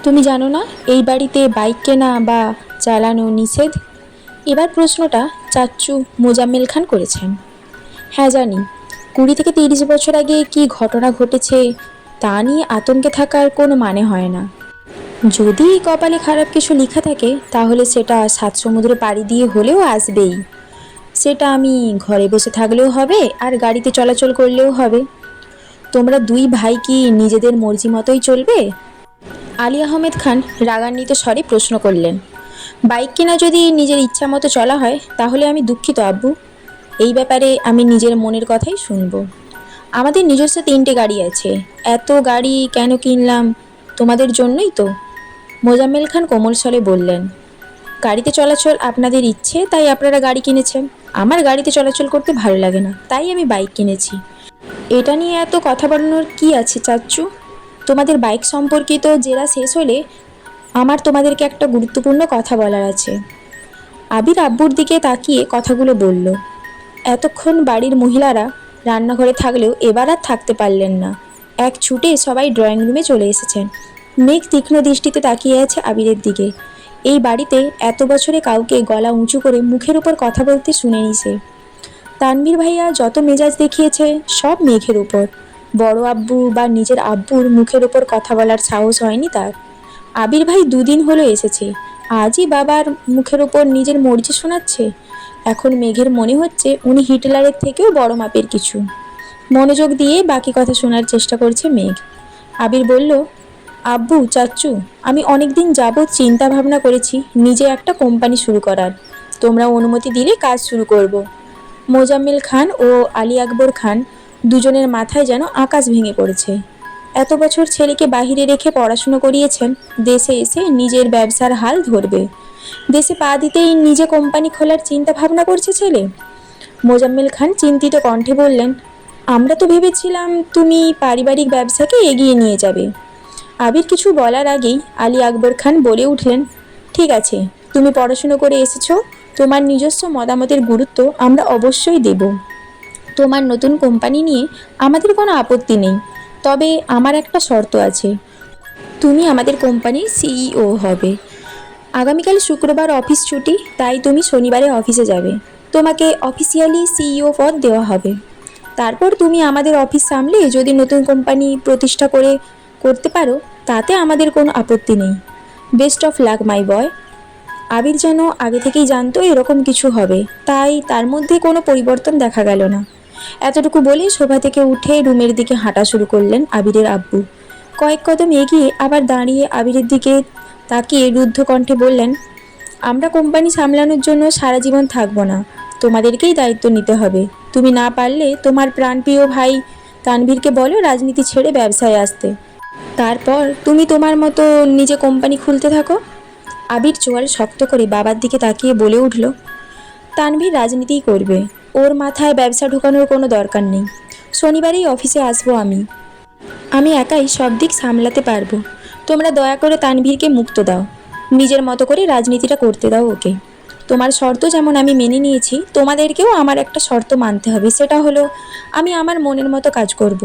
তুমি জানো না এই বাড়িতে বাইক কেনা বা চালানো নিষেধ? এবার প্রশ্নটা চাচ্চু মোজাম্মেল খান করেছেন। হ্যাঁ জানি, 20 থেকে 30 বছর আগে কি ঘটনা ঘটেছে তা নিয়ে আতঙ্কে থাকার কোনো মানে হয় না। যদি কপালে খারাপ কিছু লেখা থাকে তাহলে সেটা 7 সমুদ্র পাড়ি দিয়ে হলেও আসবেই। সেটা আমি ঘরে বসে থাকলেও হবে আর গাড়িতে চলাচল করলেও হবে। তোমরা দুই ভাই কি নিজেদের মর্জি মতোই চলবে? আলী আহমেদ খান রাগান্বিত স্বরে প্রশ্ন করলেন। বাইক কেনা যদি নিজের ইচ্ছা মতো চলা হয় তাহলে আমি দুঃখিত আব্বু। এই ব্যাপারে আমি নিজের মনের কথাই শুনবো। আমাদের নিজস্ব 3টে গাড়ি আছে। এত গাড়ি কেন কিনলাম? তোমাদের জন্যই তো। মোজাম্মেল খান কোমল স্বরে বললেন। গাড়িতে চলাচল আপনাদের ইচ্ছে তাই আপনারা গাড়ি কিনেছেন। আমার গাড়িতে চলাচল করতে ভালো লাগে না, তাই আমি বাইক কিনেছি। এটা নিয়ে এত কথা বাড়ানোর কি আছে চাচ্চু? তোমাদের বাইক সম্পর্কিত জেরা শেষ হলে আমার তোমাদেরকে একটা গুরুত্বপূর্ণ কথা বলার আছে। আবির আব্বুর দিকে তাকিয়ে কথাগুলো বলল। এতক্ষণ বাড়ির মহিলারা রান্নাঘরে থাকলেও এবার আর থাকতে পারলেন না। এক ছুটে সবাই ড্রয়িং রুমে চলে এসেছেন। মেঘ তীক্ষ্ণ দৃষ্টিতে তাকিয়ে আছে আবিরের দিকে। এই বাড়িতে এত বছরে কাউকে গলা উঁচু করে মুখের উপর কথা বলতে শুনেনি সে। তানভীর ভাইয়া যত মেজাজ দেখিয়েছে সব মেঘের উপর। বড় আব্বু বা নিজের আব্বুর মুখের উপর কথা বলার সাহস হয়নি তার। আবির ভাই 2 দিন হলো এসেছে, আজই বাবার মুখের ওপর নিজের মর্জি শোনাচ্ছে। এখন মেঘের মনে হচ্ছে উনি হিটলারের থেকেও বড় মাপের কিছু। মনোযোগ দিয়ে বাকি কথা শোনার চেষ্টা করছে মেঘ। আবির বলল, আব্বু চাচ্চু, আমি অনেক দিন যাবৎ চিন্তা ভাবনা করেছি নিজে একটা কোম্পানি শুরু করার। তোমরা অনুমতি দিলে কাজ শুরু করব। মোজাম্মেল খান ও আলী আকবর খান দুজনের মাথায় যেন আকাশ ভেঙে পড়েছে। এত বছর ছেলেকে বাহিরে রেখে পড়াশুনো করিয়েছেন, দেশে এসে নিজের ব্যবসার হাল ধরবে। দেশে পা দিতেই নিজে কোম্পানি খোলার চিন্তা ভাবনা করছে ছেলে। মোজাম্মেল খান চিন্তিত কণ্ঠে বললেন, আমরা তো ভেবেছিলাম তুমি পারিবারিক ব্যবসাকে এগিয়ে নিয়ে যাবে। আবির কিছু বলার আগেই আলী আকবর খান বলে উঠলেন, ঠিক আছে, তুমি পড়াশুনো করে এসেছো, তোমার নিজস্ব মতামতের গুরুত্ব আমরা অবশ্যই দেব। তোমার নতুন কোম্পানি নিয়ে আমাদের কোনো আপত্তি নেই, তবে আমার একটা শর্ত আছে। তুমি আমাদের কোম্পানির সিইও হবে। আগামীকাল শুক্রবার অফিস ছুটি, তাই তুমি শনিবারে অফিসে যাবে। তোমাকে অফিসিয়ালি সিইও পদ দেওয়া হবে। তারপর তুমি আমাদের অফিস সামলে যদি নতুন কোম্পানি প্রতিষ্ঠা করতে পারো তাতে আমাদের কোনো আপত্তি নেই। বেস্ট অফ লাক মাই বয়। আবির যেন আগে থেকেই জানতো এরকম কিছু হবে, তাই তার মধ্যে কোনো পরিবর্তন দেখা গেল না। এতটুকু বলে শোভা থেকে উঠে রুমের দিকে হাঁটা শুরু করলেন আবিরের আব্বু। কয়েক কদম এগিয়ে আবার দাঁড়িয়ে আবিরের দিকে তাকিয়ে রুদ্ধ কণ্ঠে বললেন, আমরা কোম্পানি সামলানোর জন্য সারা জীবন থাকবো না, তোমাদেরকেই দায়িত্ব নিতে হবে। তুমি না পারলে তোমার প্রাণপ্রিয় ভাই তানভীরকে বলো রাজনীতি ছেড়ে ব্যবসায় আসতে। তারপর তুমি তোমার মতো নিজে কোম্পানি খুলতে থাকো। আবির চোয়াল শক্ত করে বাবার দিকে তাকিয়ে বলে উঠল, তানভীর রাজনীতিই করবে, ওর মাথায় ব্যবসা ঢোকানোর কোনো দরকার নেই। শনিবারেই অফিসে আসবো আমি। আমি একাই সব দিক সামলাতে পারবো। তোমরা দয়া করে তানভীরকে মুক্ত দাও, নিজের মতো করে রাজনীতিটা করতে দাও ওকে। তোমার শর্ত যেমন আমি মেনে নিয়েছি, তোমাদেরকেও আমার একটা শর্ত মানতে হবে। সেটা হলো আমি আমার মনের মতো কাজ করব।